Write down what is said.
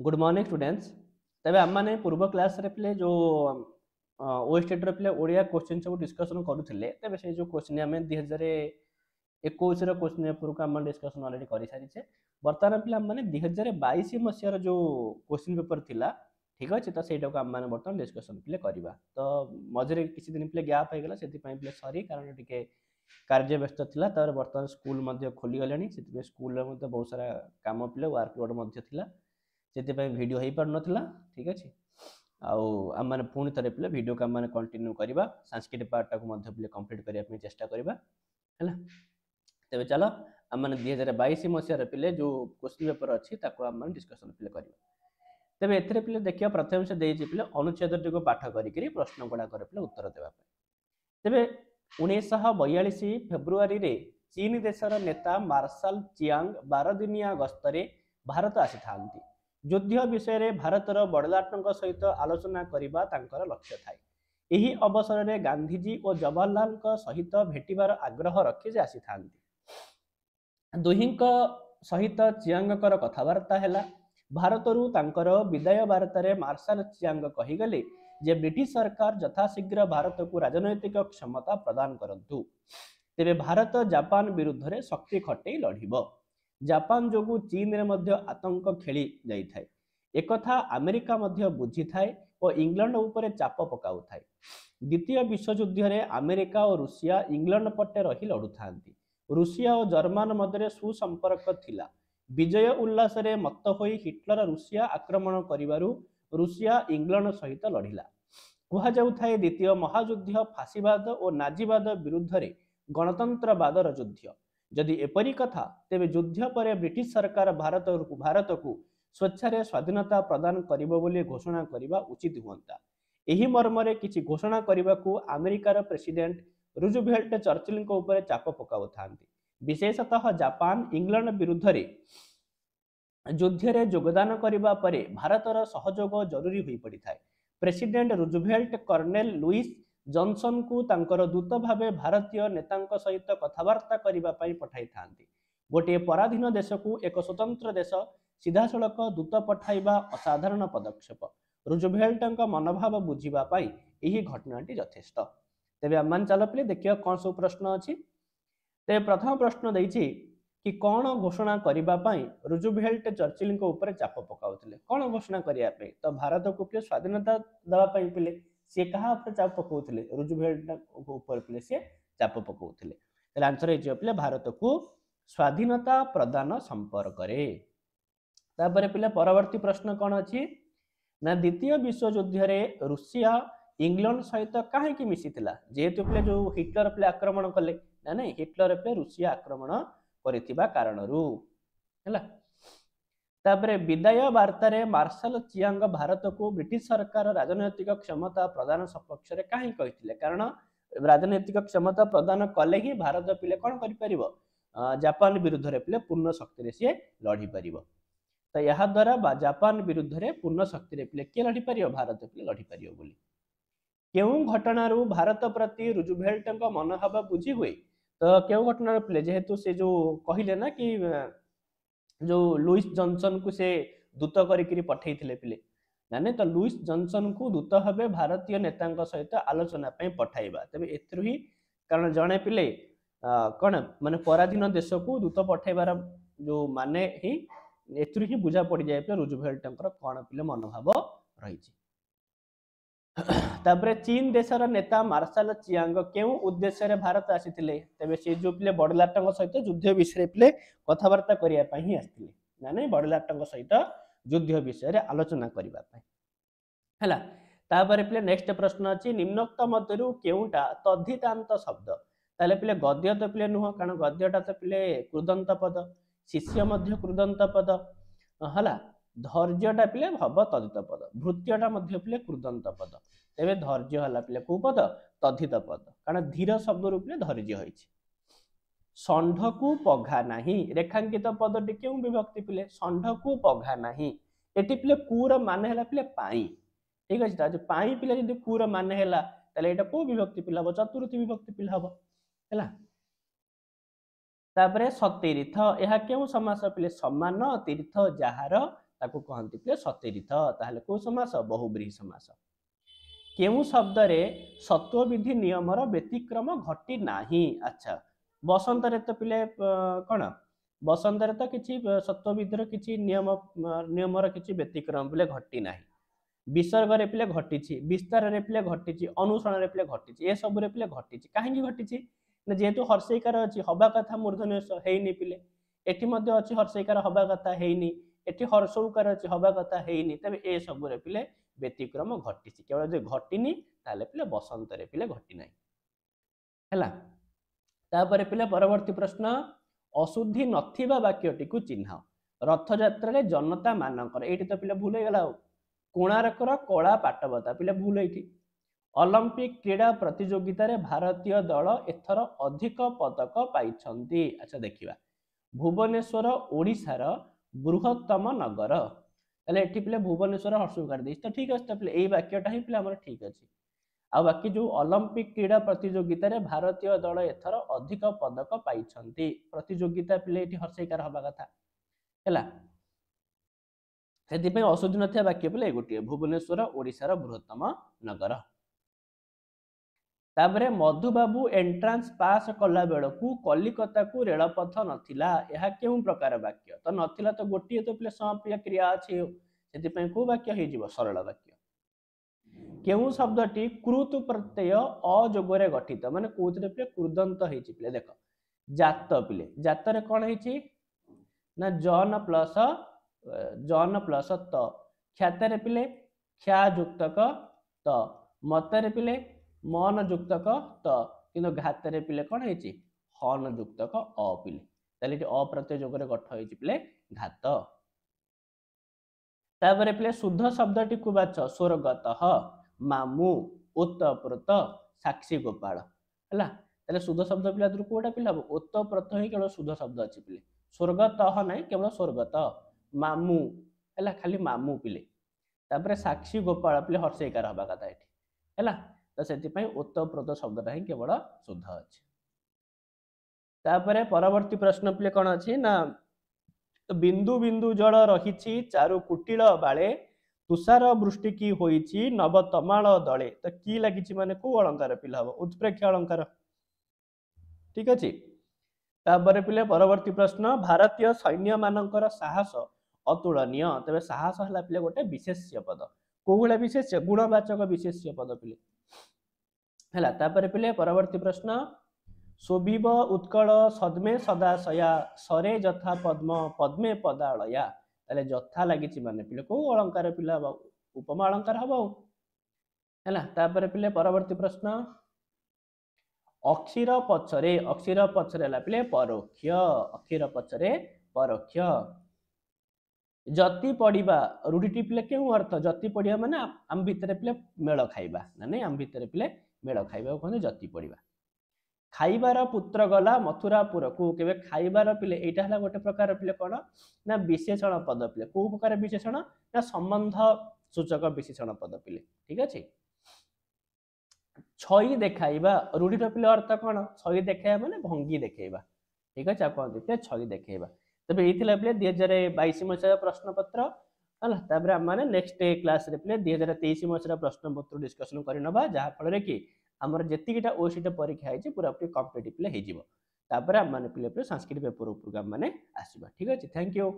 Good morning students. तबे आम मैंने पूर्व क्लास रे पिले जो ओएसटेट रे पिले ओडिया क्वेश्चन सब डिस्कशन करूथिले तबे से जो क्वेश्चन आमे 2021 रो क्वेश्चन पेपर को हम डिस्कशन ऑलरेडी करि सारिछे। वर्तमान पिले हम माने 2022 मसिया रो जो क्वेश्चन पेपर थिला ठीक अछि तो सेटा को हम माने वर्तमान डिस्कशन पिले करबा। तो मझरे किछि दिन पिले गैप हो गेला सेति पई पिले सॉरी कारण टिके कार्य व्यस्त थिला तर वर्तमान स्कूल मध्ये खोली गलेनी सेति पे स्कूल रे मध्ये बहुत सारा काम पिले वर्कलोड मध्ये थिला सेति पई वीडियो हेई पर नथिला ठीक अछि। आउ हम माने पुणी थरे पिले वीडियो का माने कंटिन्यू करबा संस्कृत पार्ट को मध्ये पिले कंप्लीट करिया पे चेष्टा करबा हैला। तबे चलो हम माने 2022 मसिया रे पिले जो क्वेश्चन पेपर अछि ताको हम माने डिस्कशन पिले करबा। तबे एथरे पिले देखियो प्रथम से देई पिले अनुच्छेद को पाठ करी करी प्रश्न गुडा करे पिले उत्तर देबा पे। तबे 1942 फेब्रुआरी रे चीन देशर नेता मार्शल चियांग 12 दिनिया गस्तरे भारत आसी थांती। युद्ध विषय रे भारतर बड़लाटଙ୍କ सहित आलोचना करिबा तांकर लक्ष्य थाए। एही अवसर रे गांधीजी और जवाहरलाल सहित भेटिबार आग्रह रखी जे आसी थांती। दुहिंक सहित चियांगकर कथबार्ता हैला। भारतरू तांकर विदाय वार्ता रे मार्शल चियांग कहि गले जे ब्रिटिश सरकार यथाशीघ्र भारत को राजनैतिक क्षमता प्रदान करंतु तेरे भारत जापान विरुद्ध रे शक्ति खटै लढिबो। जापान जोगु चीन रे मध्य आतंक खेली जाई थाए। एकथा अमेरिका मध्य बुझी थाए और इंग्लैंड ऊपर चाप पकाउ थाए। द्वितीय विश्व युद्ध रे अमेरिका और रूसिया इंग्लैंड पटे रही लढु थांती। रूसिया और जर्मन मध्य सुसंपर्क थिला। विजय उल्लास रे मत्त होई हिटलर रूसिया आक्रमण करिवारु रूसिया इंग्लैंड सहित लढिला। कुहा जाउ थाए द्वितीय महायुद्ध फासीवाद और नाजीवाद विरुद्ध रे गणतंत्रवादर युद्ध। जदि एपरी कथा तेबे युद्ध पर ब्रिटिश सरकार भारत को स्वेच्छारे स्वाधीनता प्रदान करिबो बोली घोषणा करिबा उचित हुअंता। एही मर्मरे किछि घोषणा करिबाकू अमेरिकार प्रेसिडेंट रूजवेल्ट चर्चिल को ऊपर चाप पकाउ थांती। विशेषतः जापान इंग्लैंड विरुद्ध रे युद्ध रे योगदान करिबा परे भारतर सहयोग जरूरी होई पड़ी थाए। President Roosevelt colonel Louis Johnson को तांकर दूत भावे भारतीय नेतांक सहित कथबार्ता करिबा पई पठाई थांती। गोटे पराधीन देश को एक स्वतंत्र देश सीधासलख दूत पठाइबा असाधारण पदक्षेप। रूजवेल्टଙ୍କ मनोभाव बुझिबा पई एही घटनाटी यथेष्ट। तेबे आमान चलो पिले देखियो कोन सब प्रश्न अछि। ते प्रथम प्रश्न दैछि कि कौन घोषणा करिबा पई रूजवेल्ट चर्चिल को ऊपर चाप पकाउथिले। कौन घोषणा करिया पे तो भारत को पिले स्वाधीनता दवा पई पिले से कहा ऊपर चाप पकाउथिले रूजवेल्ट को ऊपर पिले से चाप पकाउथिले। त आंसर हे पिले भारत को स्वाधीनता प्रदान संपर्क रे। तापर पिले परवर्ती प्रश्न कौन अछि ना द्वितीय विश्व युद्ध रे रूसिया इंग्लैंड सहित काहे की मिसिथिला। जेहेतु पिले जो हिटलर पिले आक्रमण कले ना नहीं हिटलर पिले रूसिया आक्रमण करिथिबा कारणरू हैला। तापरे विदाय वार्ता रे मार्शल चियांग भारत को ब्रिटिश सरकार राजनैतिक क्षमता प्रदान सपक्ष रे काहे कहिथिले कारण राजनैतिक क्षमता प्रदान कले ही भारत पिले कोन करि परिबो जापान विरुद्ध रे पिले पूर्ण शक्ति रे से लढी परिबो। तो यह द्वारा जापान विरुद्ध रे पूर्ण शक्ति रे पिले के लढी परिबो भारत पिले लढी परिबो बोली। केउ घटनारू भारत प्रति रूजवेल्टଙ୍କ मनोभाव बुझी हुए तो केउ घटना पिले जेहेतु से जो कहिले ना कि जो लुईस जॉनसन को से दूत करी पठेइथिले पिले माने तो लुईस जॉनसन को दूत भाबे भारतीय नेतांक सहित आलोचना पे पठाइबा। तबे एथरु ही कारण जणे पिले कोन माने पराधीन देश को दूत पठाइबार जो माने ही एथरु ही बुझा पड़ी जाय पे रूजवेल्टଙ୍କର कोन पिले मनोभाव रहिछि। तापरे चीन देशर नेता मार्शल चियांग केउ उद्देश्य रे भारत आसीथिले तबे से जो पिले बड़लाटଙ୍କ सहित युद्ध विषय पिले कथबार्ता करिया पई ही आसीथिले माने बड़लाटଙ୍କ सहित युद्ध विषय रे आलोचना करिबा पई हैला। तापरे पिले नेक्स्ट प्रश्न अछि निम्नोक्त मध्यरु केउटा तद्धितांत शब्द ताले पिले गद्य तो पिले नुह कारण गद्यटा तो पिले कृदंत पद शिष्य मध्य कृदंत पद हला। धैर्यटा पिले भव तद्धित पद भृत्यटा मध्य पिले कृदंत पद तेबे धैर्य हला पिले को पद तद्धित पद कारण धीर शब्द रु पिले धैर्य होइछि। षंढ को पघा नाही रेखांकित पदटी केउ विभक्ति पिले षंढ को पघा नाही एटी पिले कुर माने हला पिले पाई ठीक अछि। ता जे पाई पिले जदि कुर माने हला तले एटा को विभक्ति पिला हो चतुर्थी विभक्ति पिला हो हैला। तापरे सतीर्थ यह केउ समास पिले समान तीर्थ जहार ताको कहंती पिले सतीर्थ ताहले को समास बहुब्रीहि समास केउ शब्द रे सत्व विधि नियमर व्यतिक्रम घटी नाही अच्छा बसंत रे तो पिले कोन बसंत रे तो किछि सत्व विधिर किछि नियमर किछि व्यतिक्रम पिले घटी नाही विसर्ग रे पिले घटी विस्तार रे पिले घटी अनुसरण रे पिले घटी ए सब रे पिले घटी काहेकि घटी ना जेहेतु हर्षईकार अच्छी हवा कथा मूर्धन्य हेनी पिले एठी मध्य अच्छी हर्षईकार हवा कथा हेनी एठी हर्षौकार अच्छी हवा कथा हेनी तबे ए सब रे पिले व्यतिक्रम घटी केवल जे घटीनी ताले पिले बसंत रे पिले घटी नाही हैला तापर पिले परवर्ती प्रश्न अशुद्धि नथिबा वाक्यटी को चिन्ह रथ यात्रा रे जनता मानकर एठी तो पिले भूल गला कोणार्कर कला पाटवता पिले भूल एठी ओलंपिक क्रीड़ा प्रतियोगिता रे भारतीय दल एथर अधिक पदक पाइछंती अच्छा देखिबा भुवनेश्वर ओडिशार बृहत्तम नगर ताले एठी पिले भुवनेश्वर हर्षुकार देश तो ठीक अछि पिले एई वाक्यटा ही पिले हमर ठीक अछि आ बाकी जो ओलंपिक क्रीड़ा प्रतियोगिता रे भारतीय दल एथर अधिक पदक पाइछंती प्रतियोगिता पिले एठी हर्षईकार हबा कथा हैला सेति पे अशुद्धि नथिया वाक्य पिले गोटिए भुवनेश्वर ओडिशार बृहत्तम नगर ताबरे मधुबाबू एंट्रांस पास कला बेलकू कलिकता को रेलपथ नथिला यह केउ प्रकार वाक्य तो नथिला तो गोटिए तो पिले समाप्य क्रिया अछि सेति पे को वाक्य हे जिवो सरल वाक्य केउ शब्दटी कृत प्रत्यय अजोगरे गठित माने कोथरे पिले कृदंत हेछि पिले देखो जात पिले जात रे कोन हेछि ना जन प्लस त ख्यात रे पिले ख्या युक्तक त मत रे पिले मन युक्तक त किंतु घात रे पिले कोन हेछि हन युक्तक अ पिले ताले अ प्रत्यय जोगरे गठ हेछि पिले घात ताबरे पिले शुद्ध शब्दटी को बाच स्वर्गतः मामू उत्तप्रत साक्षी गोपाल हैला ताले शुद्ध शब्द पिला दरु कोटा पिला उत्तप्रत ही केवल शुद्ध शब्द अछि पिले स्वर्गतः नै केवल स्वर्गत मामू हैला खाली मामू पिले ताबरे साक्षी गोपाल पिले हर्षईकार हबा कथा एठी हैला तो सेति पई उत्तप्रत शब्दटा ही केवल शुद्ध अछि तापरे परवर्ती प्रश्न पिले कोन अछि ना बिंदु बिंदु जल रहिछि चारु कुटिल बाळे तुषार वृष्टि की होईछि नव तमाल दळे तो की लागिछि माने को अलंकार पिला हो उत्प्रेक्ष अलंकार ठीक अछि तापरे पिले परवर्ती प्रश्न भारतीय सैन्य मानकर साहस अतुलनीय तबे साहस हला पिले गोटे विशेष्य पद कोगुला विशेष्य गुणवाचक विशेष्य पद पिले हला तापरे पिले परवर्ती प्रश्न शोभिब उत्कल सद्मे सदाशया सरे जथा पद्म पद्मे पदालया ताले जथा लागिछि माने पिले को अलंकार पिला उपमा अलंकार हबो हैला तापरे पिले परवर्ती प्रश्न अक्षर पछरे ला पिले परोक्ष अक्षर पछरे परोक्ष जति पढ़िबा रूढ़ीटी पिले केउ अर्थ जति पढ़िबा माने आम भितरे पिले मेल खाइबा ना आम भितरे पिले मेल खाइबा कोन जति पढ़िबा खाइबार पुत्र गला मथुरापुर को केबे खाइबार पिले एटा हला गोटे प्रकार पिले कोन ना विशेषण पद पिले को प्रकार विशेषण ना संबंध सूचक विशेषण पद पिले ठीक अछि छई देखाइबा रूढ़ीर पिले अर्थ कोन छई देखाइबा माने भंगी देखाइबा ठीक अछि आ कोन दिते छई देखाइबा तबे एथिला पिले 2022 मसिया प्रश्न पत्र हला ताबरे हम माने नेक्स्ट क्लास रे पिले 2023 मसिया प्रश्न पत्र डिस्कशन करिनबा जहा फल रे कि हमर जेतिकिटा ओसीट परीक्षा है पूरा पूरी कॉम्पिटिटिव हे जिवो तापर हम माने पिले संस्कृत पेपर प्रोग्राम माने आसीबा ठीक अछि थैंक यू।